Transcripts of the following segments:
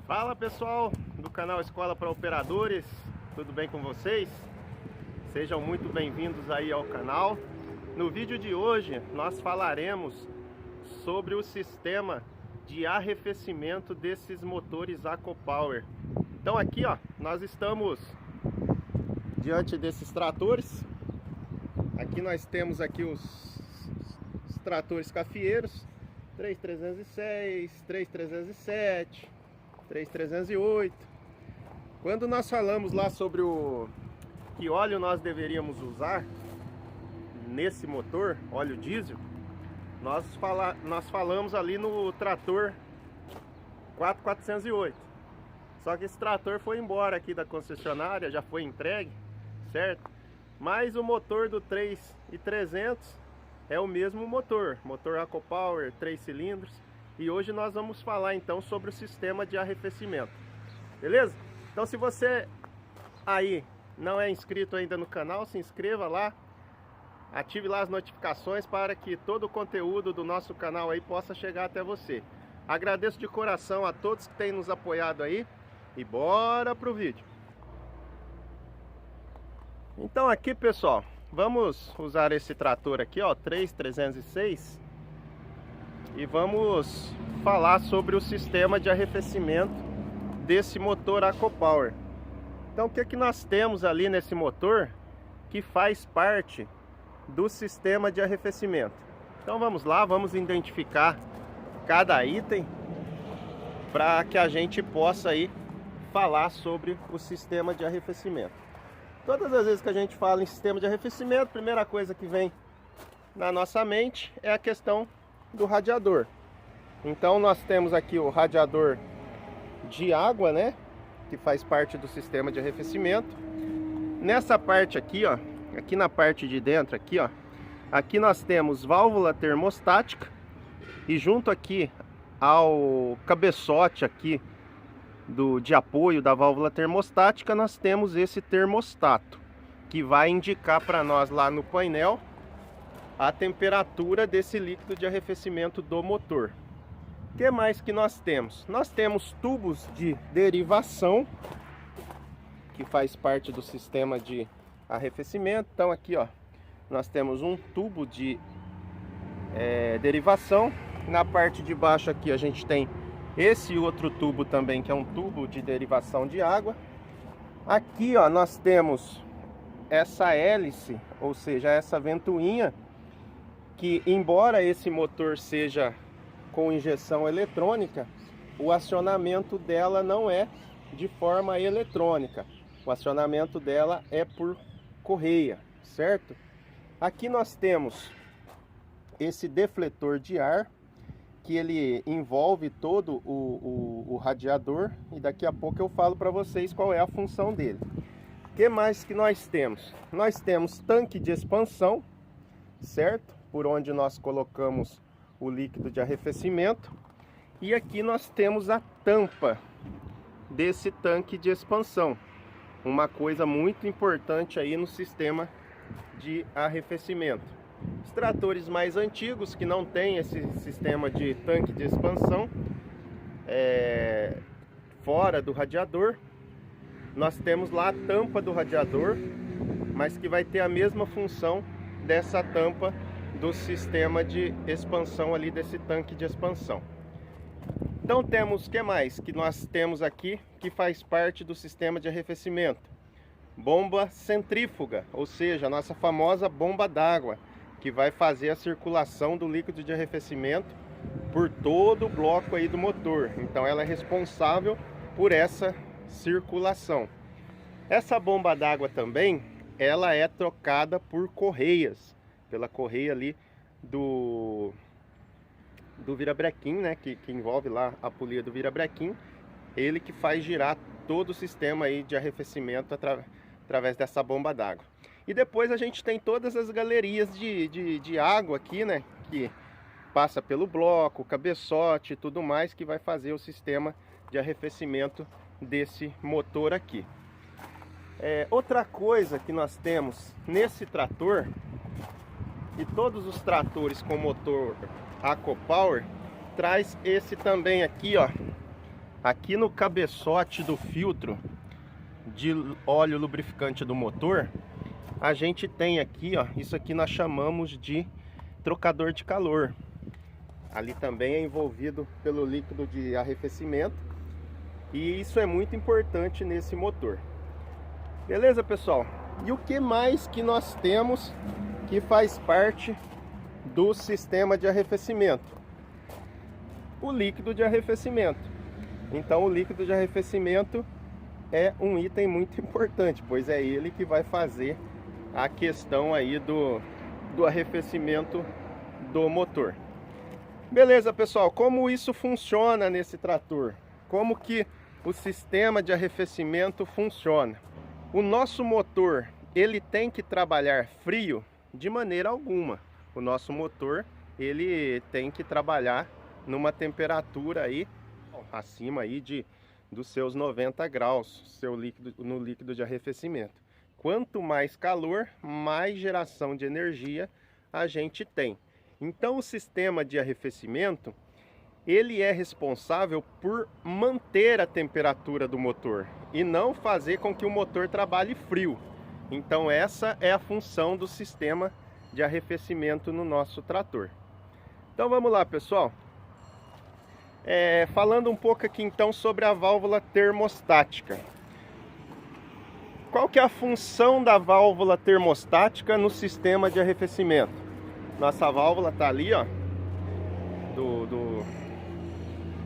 Fala pessoal do canal Escola para Operadores, tudo bem com vocês? Sejam muito bem-vindos aí ao canal. No vídeo de hoje nós falaremos sobre o sistema de arrefecimento desses motores AquaPower. Então aqui ó, nós estamos diante desses tratores. Aqui nós temos aqui os tratores cafieiros 3306, 3307, 3308. Quando nós falamos lá sobre que óleo nós deveríamos usar nesse motor, óleo diesel, nós falamos ali no trator 4408. Só que esse trator foi embora aqui da concessionária, já foi entregue, certo? Mas o motor do 3300 é o mesmo motor AquaPower, 3 cilindros. E hoje nós vamos falar então sobre o sistema de arrefecimento. Beleza? Então se você aí não é inscrito ainda no canal, se inscreva lá. Ative lá as notificações para que todo o conteúdo do nosso canal aí possa chegar até você. Agradeço de coração a todos que têm nos apoiado aí. E bora pro vídeo. Então aqui pessoal, vamos usar esse trator aqui ó, 3306. E vamos falar sobre o sistema de arrefecimento desse motor AquaPower. Então o que nós temos ali nesse motor que faz parte do sistema de arrefecimento? Então vamos lá, vamos identificar cada item para que a gente possa aí falar sobre o sistema de arrefecimento. Todas as vezes que a gente fala em sistema de arrefecimento, a primeira coisa que vem na nossa mente é a questão do radiador. Então nós temos aqui o radiador de água, né, que faz parte do sistema de arrefecimento. Nessa parte aqui, ó, aqui na parte de dentro aqui, ó, aqui nós temos válvula termostática e junto aqui ao cabeçote aqui de apoio da válvula termostática nós temos esse termostato que vai indicar para nós lá no painel a temperatura desse líquido de arrefecimento do motor. O que mais que nós temos? Nós temos tubos de derivação que faz parte do sistema de arrefecimento. Então aqui ó, nós temos um tubo de derivação. Na parte de baixo aqui a gente tem esse outro tubo também, que é um tubo de derivação de água. Aqui ó, nós temos essa hélice, ou seja, essa ventoinha, que embora esse motor seja com injeção eletrônica, o acionamento dela não é de forma eletrônica. O acionamento dela é por correia, certo? Aqui nós temos esse defletor de ar, que ele envolve todo o radiador, e daqui a pouco eu falo para vocês qual é a função dele. O que mais que nós temos? Nós temos tanque de expansão, certo? Por onde nós colocamos o líquido de arrefecimento. E aqui nós temos a tampa desse tanque de expansão. Uma coisa muito importante aí no sistema de arrefecimento. Os tratores mais antigos que não tem esse sistema de tanque de expansão fora do radiador, nós temos lá a tampa do radiador, mas que vai ter a mesma função dessa tampa do sistema de expansão ali, desse tanque de expansão. Então temos, o que mais que nós temos aqui que faz parte do sistema de arrefecimento? Bomba centrífuga, ou seja, a nossa famosa bomba d'água, que vai fazer a circulação do líquido de arrefecimento por todo o bloco aí do motor. Então ela é responsável por essa circulação. Essa bomba d'água também, ela é trocada por correias, pela correia ali do virabrequim, né, que envolve lá a polia do virabrequim, ele que faz girar todo o sistema aí de arrefecimento através dessa bomba d'água. E depois a gente tem todas as galerias de água aqui, né, que passa pelo bloco, cabeçote e tudo mais, que vai fazer o sistema de arrefecimento desse motor aqui. Outra coisa que nós temos nesse trator, e todos os tratores com motor AquaPower, traz esse também aqui, ó, aqui no cabeçote do filtro de óleo lubrificante do motor, a gente tem aqui, ó, isso aqui nós chamamos de trocador de calor. Ali também é envolvido pelo líquido de arrefecimento, e isso é muito importante nesse motor. Beleza, pessoal? E o que mais que nós temos que faz parte do sistema de arrefecimento? O líquido de arrefecimento. Então o líquido de arrefecimento é um item muito importante, pois é ele que vai fazer a questão aí do arrefecimento do motor. Beleza, pessoal? Como isso funciona nesse trator? Como que o sistema de arrefecimento funciona? O nosso motor, ele tem que trabalhar frio? De maneira alguma. O nosso motor, ele tem que trabalhar numa temperatura aí acima aí dos seus 90 graus, no líquido de arrefecimento. Quanto mais calor, mais geração de energia a gente tem. Então o sistema de arrefecimento, ele é responsável por manter a temperatura do motor e não fazer com que o motor trabalhe frio. Então essa é a função do sistema de arrefecimento no nosso trator. Então vamos lá, pessoal. Falando um pouco aqui então sobre a válvula termostática. Qual que é a função da válvula termostática no sistema de arrefecimento? Nossa válvula está ali, ó,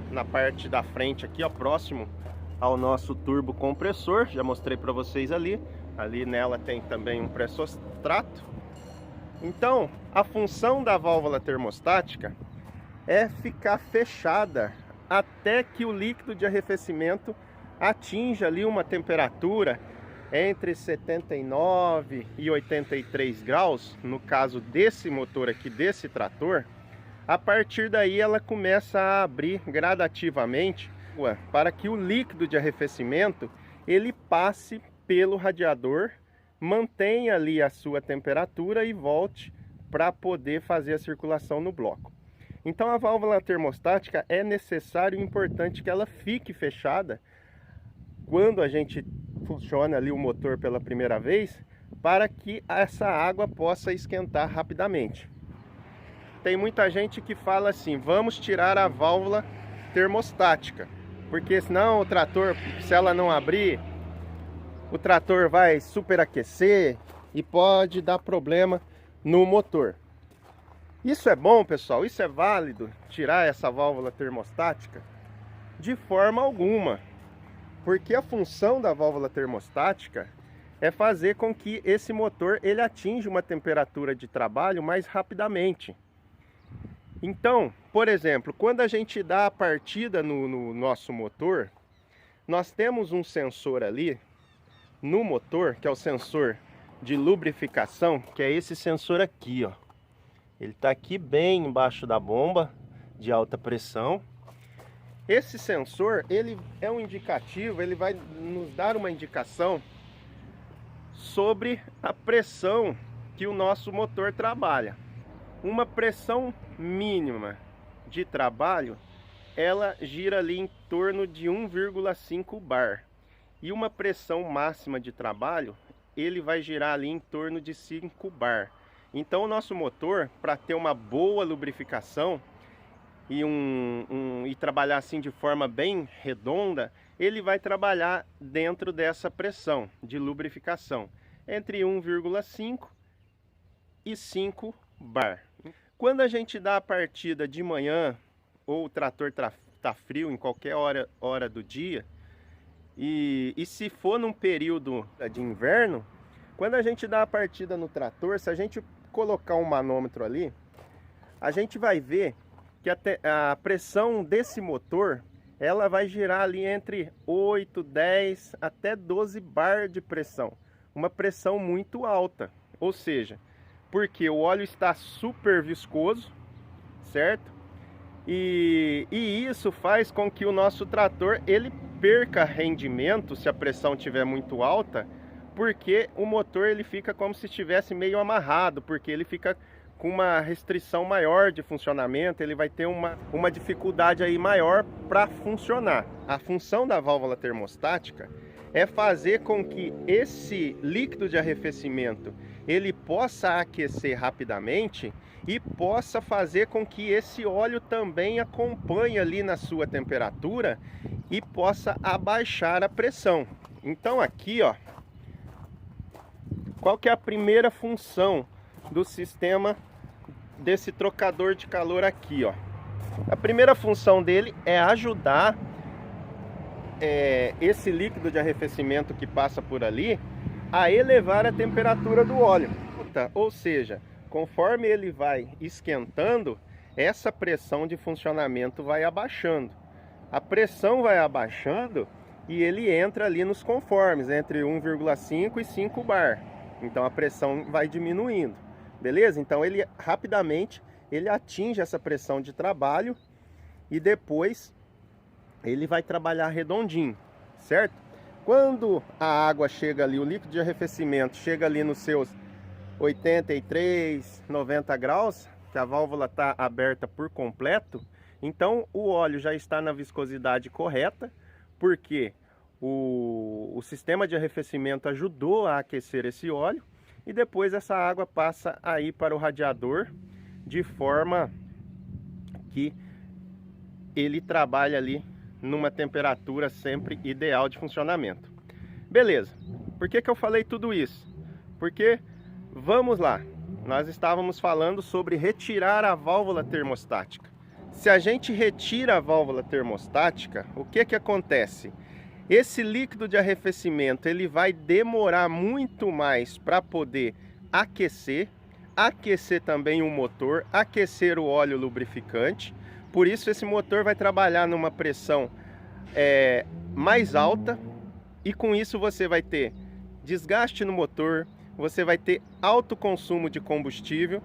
na parte da frente aqui, ó, próximo ao nosso turbo compressor. Já mostrei para vocês ali. Ali nela tem também um pressostrato. Então, a função da válvula termostática é ficar fechada até que o líquido de arrefecimento atinja ali uma temperatura entre 79 e 83 graus, no caso desse motor aqui, desse trator. A partir daí ela começa a abrir gradativamente para que o líquido de arrefecimento ele passe pelo radiador, mantenha ali a sua temperatura e volte para poder fazer a circulação no bloco. Então a válvula termostática é necessário e importante que ela fique fechada quando a gente funciona ali o motor pela primeira vez, para que essa água possa esquentar rapidamente. Tem muita gente que fala assim: vamos tirar a válvula termostática, porque senão o trator, se ela não abrir, o trator vai superaquecer e pode dar problema no motor. Isso é bom, pessoal? Isso é válido, tirar essa válvula termostática? De forma alguma, porque a função da válvula termostática é fazer com que esse motor ele atinja uma temperatura de trabalho mais rapidamente. Então, por exemplo, quando a gente dá a partida no nosso motor, nós temos um sensor ali no motor, que é o sensor de lubrificação, que é esse sensor aqui, ó. Ele está aqui bem embaixo da bomba de alta pressão. Esse sensor, ele é um indicativo, ele vai nos dar uma indicação sobre a pressão que o nosso motor trabalha. Uma pressão mínima de trabalho, ela gira ali em torno de 1,5 bar. E uma pressão máxima de trabalho, ele vai girar ali em torno de 5 bar. Então o nosso motor, para ter uma boa lubrificação e trabalhar assim de forma bem redonda, ele vai trabalhar dentro dessa pressão de lubrificação, entre 1,5 e 5 bar. Quando a gente dá a partida de manhã, ou o trator tá frio em qualquer hora do dia, e se for num período de inverno, quando a gente dá a partida no trator, se a gente colocar um manômetro ali, a gente vai ver que a pressão desse motor, ela vai girar ali entre 8, 10 até 12 bar de pressão. Uma pressão muito alta, ou seja, porque o óleo está super viscoso, certo? E isso faz com que o nosso trator ele perca rendimento se a pressão estiver muito alta, porque o motor ele fica como se estivesse meio amarrado, porque ele fica com uma restrição maior de funcionamento, ele vai ter uma dificuldade aí maior para funcionar. A função da válvula termostática é fazer com que esse líquido de arrefecimento ele possa aquecer rapidamente e possa fazer com que esse óleo também acompanhe ali na sua temperatura e possa abaixar a pressão. Então aqui, ó, qual que é a primeira função do sistema desse trocador de calor aqui, ó? A primeira função dele é ajudar esse líquido de arrefecimento que passa por ali a elevar a temperatura do óleo. Ou seja, conforme ele vai esquentando, essa pressão de funcionamento vai abaixando. A pressão vai abaixando e ele entra ali nos conformes, entre 1,5 e 5 bar. Então a pressão vai diminuindo. Beleza? Então ele rapidamente ele atinge essa pressão de trabalho e depois ele vai trabalhar redondinho, certo? Quando a água chega ali, o líquido de arrefecimento chega ali nos seus 83, 90 graus, que a válvula está aberta por completo, então o óleo já está na viscosidade correta, porque o sistema de arrefecimento ajudou a aquecer esse óleo, e depois essa água passa aí para o radiador, de forma que ele trabalha ali numa temperatura sempre ideal de funcionamento. Beleza, por que eu falei tudo isso? Porque, vamos lá, nós estávamos falando sobre retirar a válvula termostática. Se a gente retira a válvula termostática, o que acontece? Esse líquido de arrefecimento ele vai demorar muito mais para poder aquecer também o motor, aquecer o óleo lubrificante. Por isso esse motor vai trabalhar numa pressão mais alta, e com isso você vai ter desgaste no motor, você vai ter alto consumo de combustível,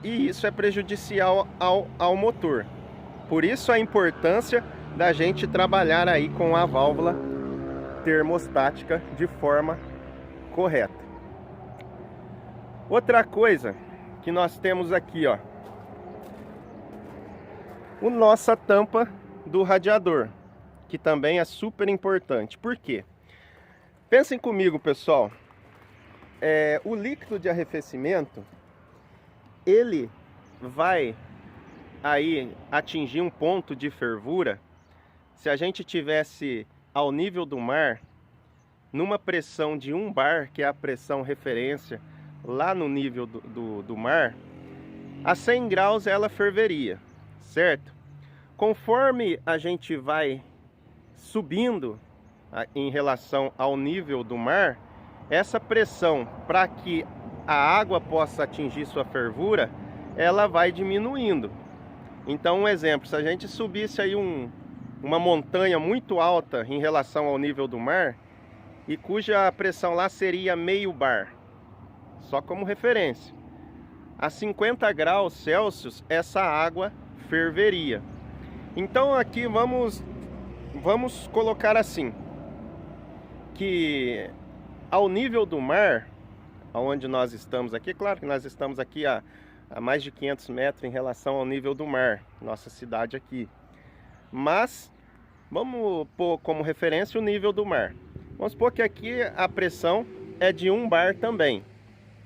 e isso é prejudicial ao motor. Por isso a importância da gente trabalhar aí com a válvula termostática de forma correta. Outra coisa que nós temos aqui, ó, a nossa tampa do radiador, que também é super importante. Por quê? Pensem comigo, pessoal. O líquido de arrefecimento ele vai aí atingir um ponto de fervura. Se a gente tivesse ao nível do mar, numa pressão de 1 bar, que é a pressão referência lá no nível do mar, a 100 graus ela ferveria, certo? Conforme a gente vai subindo em relação ao nível do mar, essa pressão, para que a água possa atingir sua fervura, ela vai diminuindo. Então, um exemplo, se a gente subisse aí uma montanha muito alta em relação ao nível do mar, e cuja pressão lá seria meio bar, só como referência, a 50 graus Celsius essa água ferveria. Então aqui vamos colocar assim, que ao nível do mar, onde nós estamos aqui, claro que nós estamos aqui a mais de 500 metros em relação ao nível do mar, nossa cidade aqui, mas vamos pôr como referência o nível do mar. Vamos supor que aqui a pressão é de 1 bar também,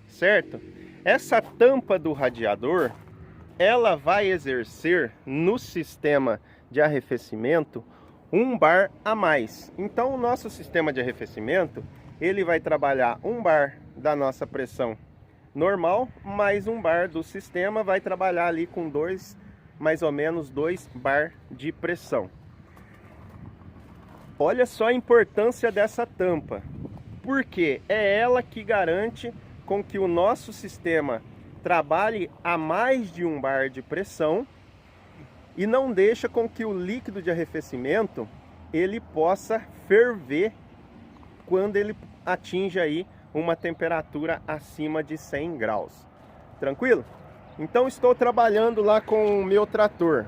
certo? Essa tampa do radiador, ela vai exercer no sistema de arrefecimento 1 bar a mais. Então o nosso sistema de arrefecimento, ele vai trabalhar 1 bar da nossa pressão normal, mais 1 bar do sistema, vai trabalhar ali com mais ou menos 2 bar de pressão. Olha só a importância dessa tampa, porque é ela que garante com que o nosso sistema trabalhe a mais de 1 bar de pressão e não deixa com que o líquido de arrefecimento ele possa ferver quando ele atinge aí uma temperatura acima de 100 graus. Tranquilo? Então estou trabalhando lá com o meu trator.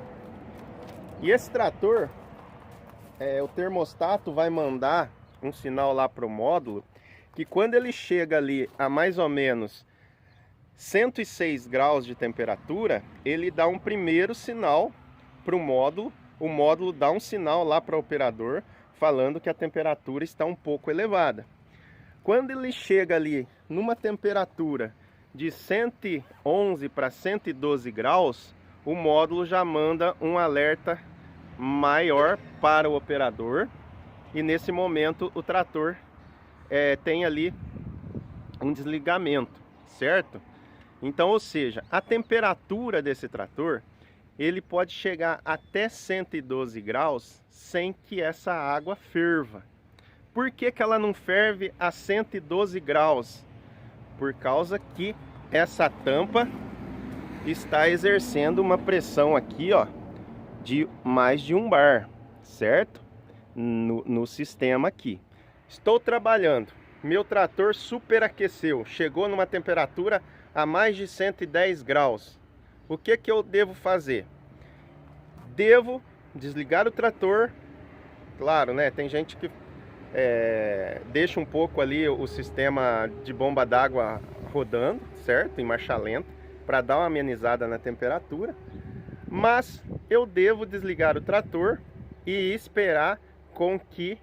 E esse trator, o termostato vai mandar um sinal lá para o módulo, que quando ele chega ali a mais ou menos 106 graus de temperatura, ele dá um primeiro sinal para o módulo dá um sinal lá para o operador falando que a temperatura está um pouco elevada. Quando ele chega ali numa temperatura de 111 para 112 graus, o módulo já manda um alerta maior para o operador e nesse momento o trator tem ali um desligamento, certo? Então, ou seja, a temperatura desse trator, ele pode chegar até 112 graus sem que essa água ferva. Por que que ela não ferve a 112 graus? Por causa que essa tampa está exercendo uma pressão aqui, ó, de mais de 1 bar, certo? No sistema aqui. Estou trabalhando, meu trator superaqueceu, chegou numa temperatura a mais de 110 graus. O que que eu devo fazer? Devo desligar o trator. Claro, né? Tem gente que deixa um pouco ali o sistema de bomba d'água rodando, certo? Em marcha lenta, para dar uma amenizada na temperatura. Mas eu devo desligar o trator e esperar com que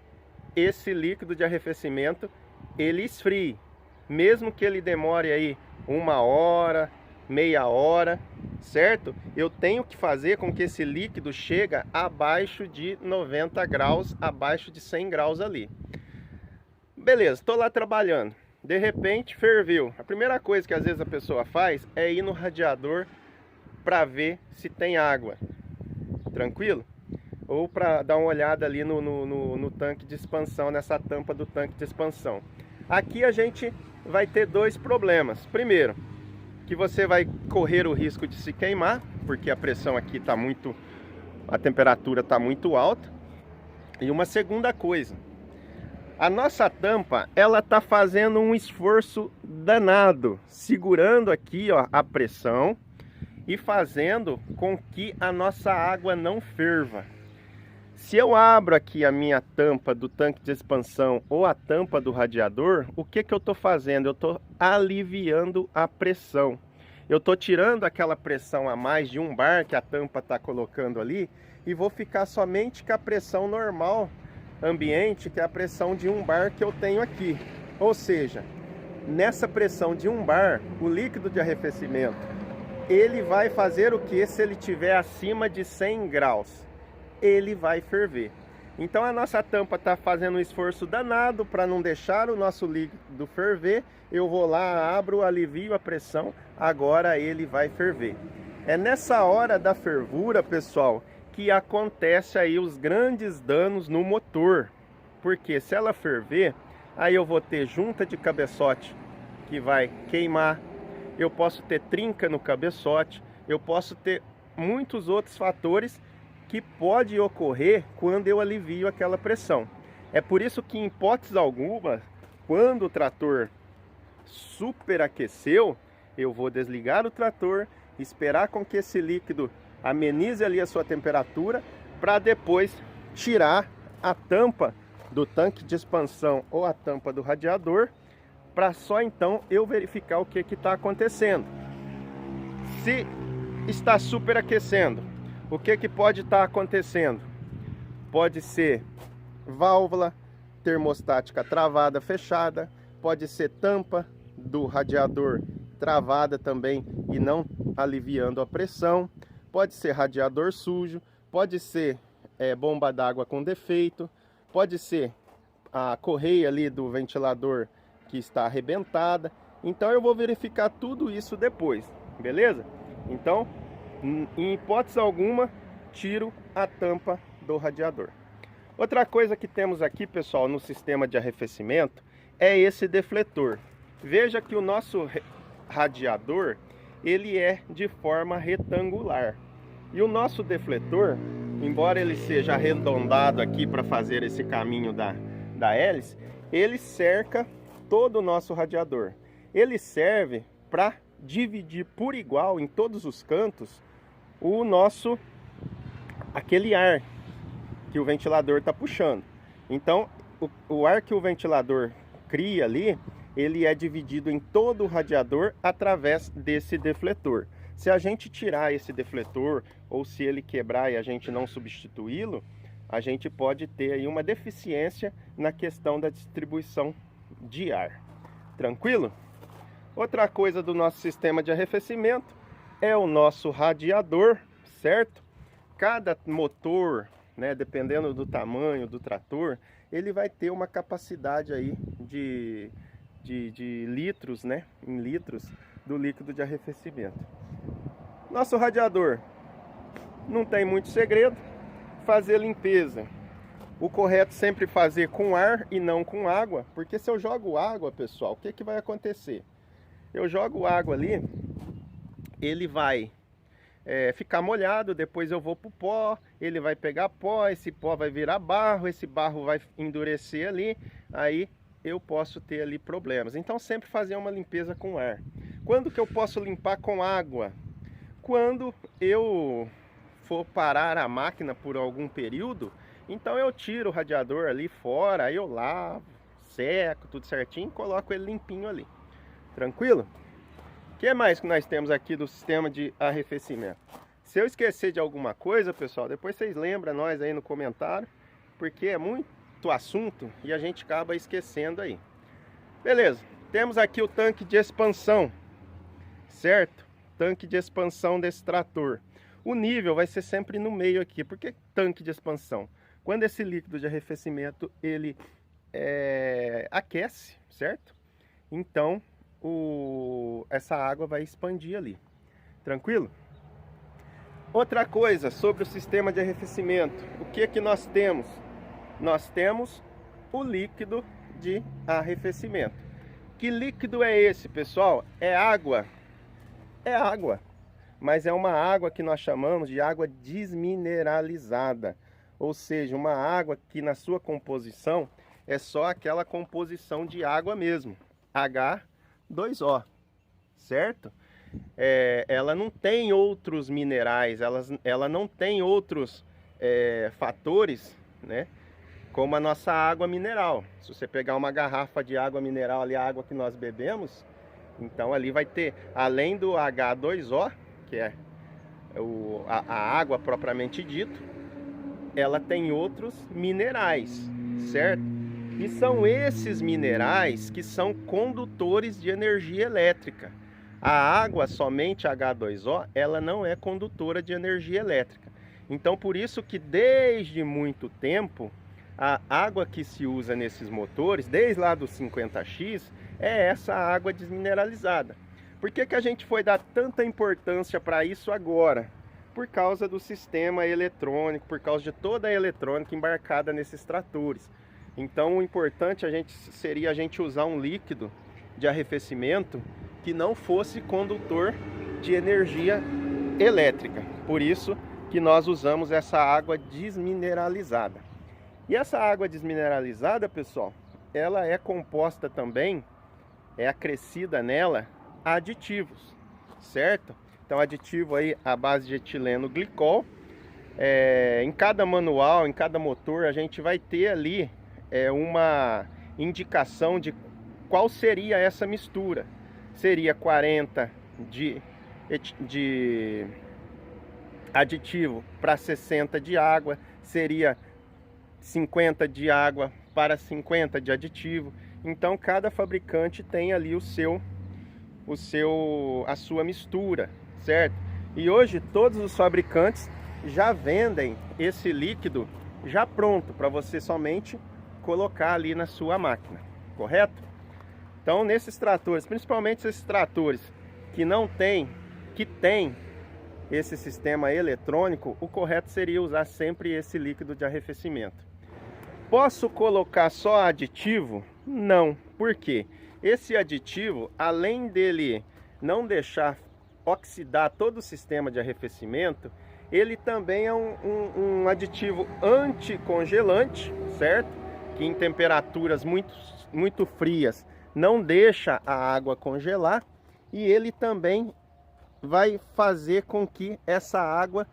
esse líquido de arrefecimento ele esfrie. Mesmo que ele demore aí 1 hora, meia hora, certo? Eu tenho que fazer com que esse líquido chegue abaixo de 90 graus, abaixo de 100 graus ali. Beleza, estou lá trabalhando. De repente ferveu. A primeira coisa que às vezes a pessoa faz é ir no radiador para ver se tem água. Tranquilo? Ou para dar uma olhada ali no tanque de expansão, nessa tampa do tanque de expansão. Aqui a gente vai ter dois problemas. Primeiro, que você vai correr o risco de se queimar, porque a pressão aqui está muito, a temperatura está muito alta. E uma segunda coisa, a nossa tampa, ela está fazendo um esforço danado, segurando aqui, ó, a pressão e fazendo com que a nossa água não ferva. Se eu abro aqui a minha tampa do tanque de expansão ou a tampa do radiador, o que que eu estou fazendo? Eu estou aliviando a pressão. Eu estou tirando aquela pressão a mais de 1 bar que a tampa está colocando ali e vou ficar somente com a pressão normal ambiente, que é a pressão de 1 bar que eu tenho aqui. Ou seja, nessa pressão de 1 bar, o líquido de arrefecimento, ele vai fazer o que se ele estiver acima de 100 graus? Ele vai ferver. Então a nossa tampa está fazendo um esforço danado para não deixar o nosso líquido ferver. Eu vou lá, abro, alivio a pressão, agora ele vai ferver. É nessa hora da fervura, pessoal, que acontece aí os grandes danos no motor. Porque se ela ferver, aí eu vou ter junta de cabeçote que vai queimar, eu posso ter trinca no cabeçote, eu posso ter muitos outros fatores que pode ocorrer quando eu alivio aquela pressão. É por isso que, em hipótese alguma, quando o trator superaqueceu, eu vou desligar o trator, esperar com que esse líquido amenize ali a sua temperatura, para depois tirar a tampa do tanque de expansão ou a tampa do radiador, para só então eu verificar o que está acontecendo. Se está superaquecendo, o que pode estar acontecendo? Pode ser válvula termostática travada, fechada, pode ser tampa do radiador travada também e não aliviando a pressão, pode ser radiador sujo, pode ser bomba d'água com defeito, pode ser a correia ali do ventilador que está arrebentada. Então eu vou verificar tudo isso depois, beleza? Então, em hipótese alguma, tiro a tampa do radiador. Outra coisa que temos aqui, pessoal, no sistema de arrefecimento é esse defletor. Veja que o nosso radiador, ele é de forma retangular. E o nosso defletor, embora ele seja arredondado aqui para fazer esse caminho da hélice, ele cerca todo o nosso radiador. Ele serve para dividir por igual em todos os cantos aquele ar que o ventilador está puxando. Então o ar que o ventilador cria ali, ele é dividido em todo o radiador através desse defletor. Se a gente tirar esse defletor ou se ele quebrar e a gente não substituí-lo, a gente pode ter aí uma deficiência na questão da distribuição de ar. Tranquilo? Outra coisa do nosso sistema de arrefecimento é o nosso radiador, certo? Cada motor, né, dependendo do tamanho do trator, ele vai ter uma capacidade aí de litros, né, em litros do líquido de arrefecimento. Nosso radiador não tem muito segredo. Fazer limpeza, o correto sempre fazer com ar e não com água, porque se eu jogo água, pessoal, o que que vai acontecer? Eu jogo água ali, ele vai ficar molhado, depois eu vou pro pó, ele vai pegar pó, esse pó vai virar barro, esse barro vai endurecer ali, aí eu posso ter ali problemas. Então sempre fazer uma limpeza com ar. Quando que eu posso limpar com água? Quando eu for parar a máquina por algum período, então eu tiro o radiador ali fora, aí eu lavo, seco, tudo certinho, coloco ele limpinho ali. Tranquilo? O que mais que nós temos aqui do sistema de arrefecimento? Se eu esquecer de alguma coisa, pessoal, depois vocês lembram nós aí no comentário, porque é muito assunto e a gente acaba esquecendo aí. Beleza, temos aqui o tanque de expansão, certo? Tanque de expansão desse trator. O nível vai ser sempre no meio aqui. Por que tanque de expansão? Quando esse líquido de arrefecimento ele aquece, certo? Então essa água vai expandir ali. Tranquilo? Outra coisa sobre o sistema de arrefecimento. O que que nós temos? Nós temos o líquido de arrefecimento. Que líquido é esse, pessoal? É água. É água. Mas é uma água que nós chamamos de água desmineralizada, ou seja, uma água que na sua composição é só aquela composição de água mesmo, H2O, certo? Ela não tem outros minerais, ela não tem outros fatores, né, como a nossa água mineral. Se você pegar uma garrafa de água mineral ali, a água que nós bebemos, então ali vai ter, além do H2O, que é a água propriamente dito, ela tem outros minerais, certo? E são esses minerais que são condutores de energia elétrica. A água, somente H2O, ela não é condutora de energia elétrica. Então, por isso que desde muito tempo, a água que se usa nesses motores, desde lá do 50X, é essa água desmineralizada. Por que que a gente foi dar tanta importância para isso agora? Por causa do sistema eletrônico, por causa de toda a eletrônica embarcada nesses tratores. Então o importante seria a gente usar um líquido de arrefecimento que não fosse condutor de energia elétrica. Por isso que nós usamos essa água desmineralizada. E essa água desmineralizada, pessoal, ela é composta também, é acrescida nela aditivos, certo? Então aditivo aí à base de etileno glicol. Em cada manual, em cada motor, a gente vai ter ali uma indicação de qual seria essa mistura. Seria 40 de aditivo para 60 de água, seria 50 de água para 50 de aditivo. Então cada fabricante tem ali a sua mistura, certo? E hoje todos os fabricantes já vendem esse líquido já pronto para você somente colocar ali na sua máquina, correto? Então nesses tratores, principalmente esses tratores que tem esse sistema eletrônico, o correto seria usar sempre esse líquido de arrefecimento. Posso colocar só aditivo? Não. Por quê? Esse aditivo, além dele não deixar oxidar todo o sistema de arrefecimento, ele também é um aditivo anticongelante, certo? Que em temperaturas muito frias não deixa a água congelar, e ele também vai fazer com que essa água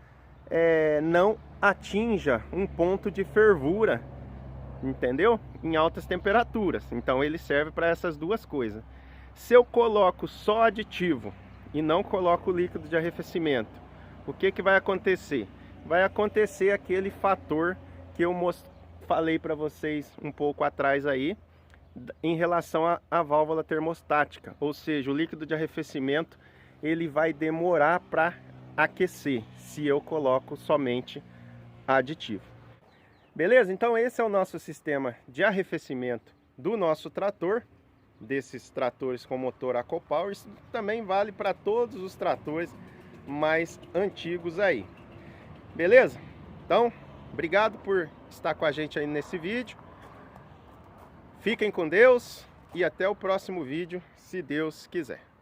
não atinja um ponto de fervura entendeu? Em altas temperaturas. Então ele serve para essas duas coisas. Se eu coloco só aditivo e não coloco líquido de arrefecimento, o que vai acontecer? Vai acontecer aquele fator que eu falei para vocês um pouco atrás aí, em relação à válvula termostática, ou seja, o líquido de arrefecimento ele vai demorar para aquecer se eu coloco somente aditivo. Beleza? Então esse é o nosso sistema de arrefecimento do nosso trator, desses tratores com motor AquaPower. Isso também vale para todos os tratores mais antigos aí. Beleza? Então, obrigado por estar com a gente aí nesse vídeo. Fiquem com Deus e até o próximo vídeo, se Deus quiser.